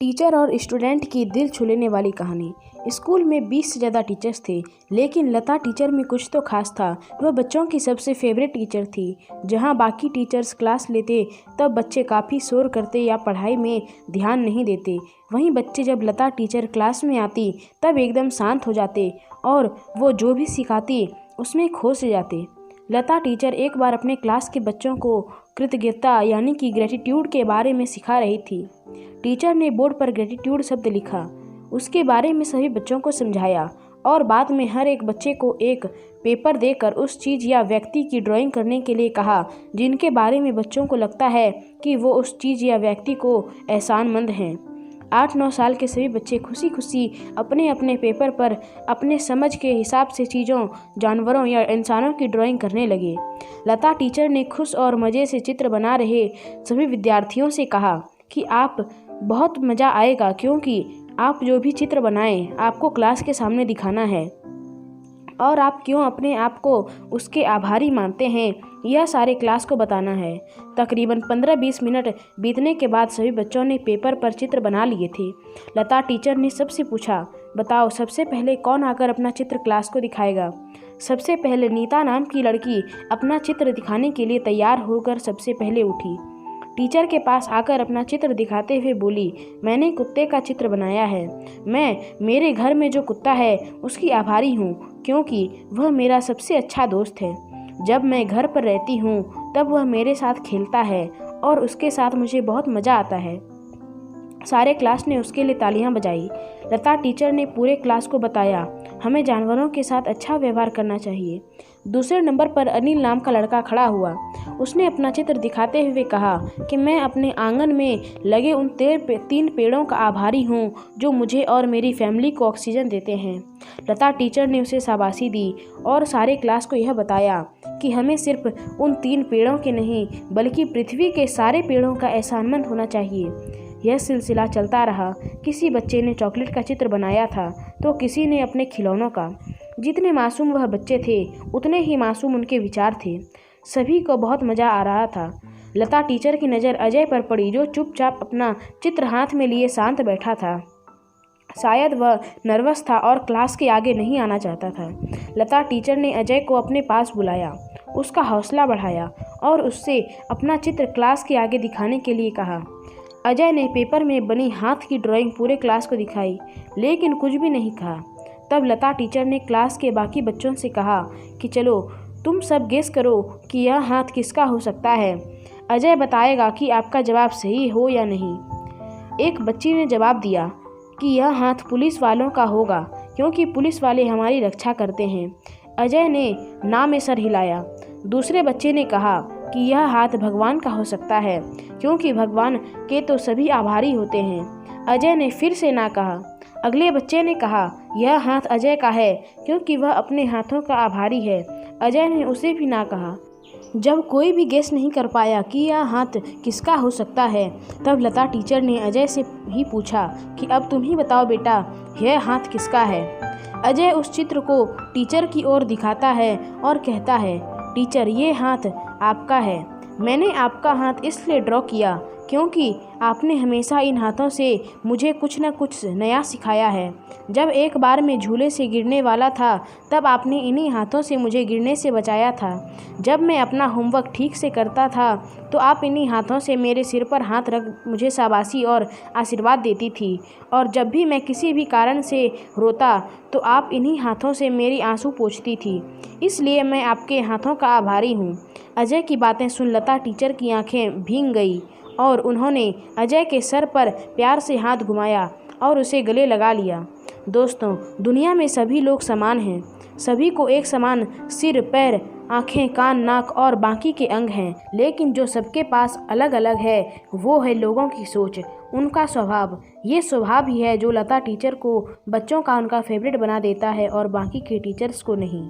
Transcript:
Teacher और student की दिल छू लेने वाली कहानी। स्कूल में 20 से ज़्यादा टीचर्स थे, लेकिन लता टीचर में कुछ तो खास था। वह बच्चों की सबसे फेवरेट टीचर थी। जहां बाकी टीचर्स क्लास लेते तब बच्चे काफ़ी शोर करते या पढ़ाई में ध्यान नहीं देते, वहीं बच्चे जब लता टीचर क्लास में आती तब एकदम शांत हो जाते और वो जो भी सिखाती उसमें खो से जाते। लता टीचर एक बार अपने क्लास के बच्चों को कृतज्ञता यानी कि ग्रेटिट्यूड के बारे में सिखा रही थी। टीचर ने बोर्ड पर ग्रेटिट्यूड शब्द लिखा, उसके बारे में सभी बच्चों को समझाया और बाद में हर एक बच्चे को एक पेपर देकर उस चीज़ या व्यक्ति की ड्राइंग करने के लिए कहा जिनके बारे में बच्चों को लगता है कि वो उस चीज़ या व्यक्ति को एहसानमंद हैं। 8-9 साल के सभी बच्चे खुशी खुशी अपने अपने पेपर पर अपने समझ के हिसाब से चीज़ों, जानवरों या इंसानों की ड्राइंग करने लगे। लता टीचर ने खुश और मज़े से चित्र बना रहे सभी विद्यार्थियों से कहा कि आप बहुत मज़ा आएगा, क्योंकि आप जो भी चित्र बनाएं आपको क्लास के सामने दिखाना है और आप क्यों अपने आप को उसके आभारी मानते हैं यह सारे क्लास को बताना है। तकरीबन 15-20 मिनट बीतने के बाद सभी बच्चों ने पेपर पर चित्र बना लिए थे। लता टीचर ने सबसे पूछा, बताओ सबसे पहले कौन आकर अपना चित्र क्लास को दिखाएगा। सबसे पहले नीता नाम की लड़की अपना चित्र दिखाने के लिए तैयार होकर सबसे पहले उठी। टीचर के पास आकर अपना चित्र दिखाते हुए बोली, मैंने कुत्ते का चित्र बनाया है। मैं मेरे घर में जो कुत्ता है उसकी आभारी हूँ, क्योंकि वह मेरा सबसे अच्छा दोस्त है। जब मैं घर पर रहती हूँ तब वह मेरे साथ खेलता है और उसके साथ मुझे बहुत मज़ा आता है। सारे क्लास ने उसके लिए तालियां बजाई। लता टीचर ने पूरे क्लास को बताया, हमें जानवरों के साथ अच्छा व्यवहार करना चाहिए। दूसरे नंबर पर अनिल नाम का लड़का खड़ा हुआ। उसने अपना चित्र दिखाते हुए कहा कि मैं अपने आंगन में लगे उन 3 पेड़ों का आभारी हूँ जो मुझे और मेरी फैमिली को ऑक्सीजन देते हैं। लता टीचर ने उसे शाबाशी दी और सारे क्लास को यह बताया कि हमें सिर्फ उन 3 पेड़ों के नहीं बल्कि पृथ्वी के सारे पेड़ों का एहसानमंद होना चाहिए। यह सिलसिला चलता रहा। किसी बच्चे ने चॉकलेट का चित्र बनाया था तो किसी ने अपने खिलौनों का। जितने मासूम वह बच्चे थे उतने ही मासूम उनके विचार थे। सभी को बहुत मज़ा आ रहा था। लता टीचर की नज़र अजय पर पड़ी, जो चुपचाप अपना चित्र हाथ में लिए शांत बैठा था। शायद वह नर्वस था और क्लास के आगे नहीं आना चाहता था। लता टीचर ने अजय को अपने पास बुलाया, उसका हौसला बढ़ाया और उससे अपना चित्र क्लास के आगे दिखाने के लिए कहा। अजय ने पेपर में बनी हाथ की ड्राइंग पूरे क्लास को दिखाई, लेकिन कुछ भी नहीं कहा। तब लता टीचर ने क्लास के बाकी बच्चों से कहा कि चलो तुम सब गेस करो कि यह हाथ किसका हो सकता है। अजय बताएगा कि आपका जवाब सही हो या नहीं। एक बच्ची ने जवाब दिया कि यह हाथ पुलिस वालों का होगा, क्योंकि पुलिस वाले हमारी रक्षा करते हैं। अजय ने ना में सर हिलाया। दूसरे बच्चे ने कहा कि यह हाथ भगवान का हो सकता है, क्योंकि भगवान के तो सभी आभारी होते हैं। अजय ने फिर से ना कहा। अगले बच्चे ने कहा यह हाथ अजय का है, क्योंकि वह अपने हाथों का आभारी है। अजय ने उसे भी ना कहा। जब कोई भी गेस नहीं कर पाया कि यह हाथ किसका हो सकता है, तब लता टीचर ने अजय से ही पूछा कि अब तुम ही बताओ बेटा, यह हाथ किसका है। अजय उस चित्र को टीचर की ओर दिखाता है और कहता है, टीचर ये हाथ आपका है। मैंने आपका हाथ इसलिए ड्रॉ किया क्योंकि आपने हमेशा इन हाथों से मुझे कुछ न कुछ नया सिखाया है। जब एक बार मैं झूले से गिरने वाला था तब आपने इन्हीं हाथों से मुझे गिरने से बचाया था। जब मैं अपना होमवर्क ठीक से करता था तो आप इन्हीं हाथों से मेरे सिर पर हाथ रख मुझे शाबाशी और आशीर्वाद देती थी, और जब भी मैं किसी भी कारण से रोता तो आप इन्हीं हाथों से मेरी आंसू पोंछती थी। इसलिए मैं आपके हाथों का आभारी हूँ। अजय की बातें सुन लता टीचर की आंखें भीग गई और उन्होंने अजय के सर पर प्यार से हाथ घुमाया और उसे गले लगा लिया। दोस्तों, दुनिया में सभी लोग समान हैं। सभी को एक समान सिर, पैर, आँखें, कान, नाक और बाकी के अंग हैं, लेकिन जो सबके पास अलग अलग है वो है लोगों की सोच, उनका स्वभाव। ये स्वभाव ही है जो लता टीचर को बच्चों का उनका फेवरेट बना देता है और बाकी के टीचर्स को नहीं।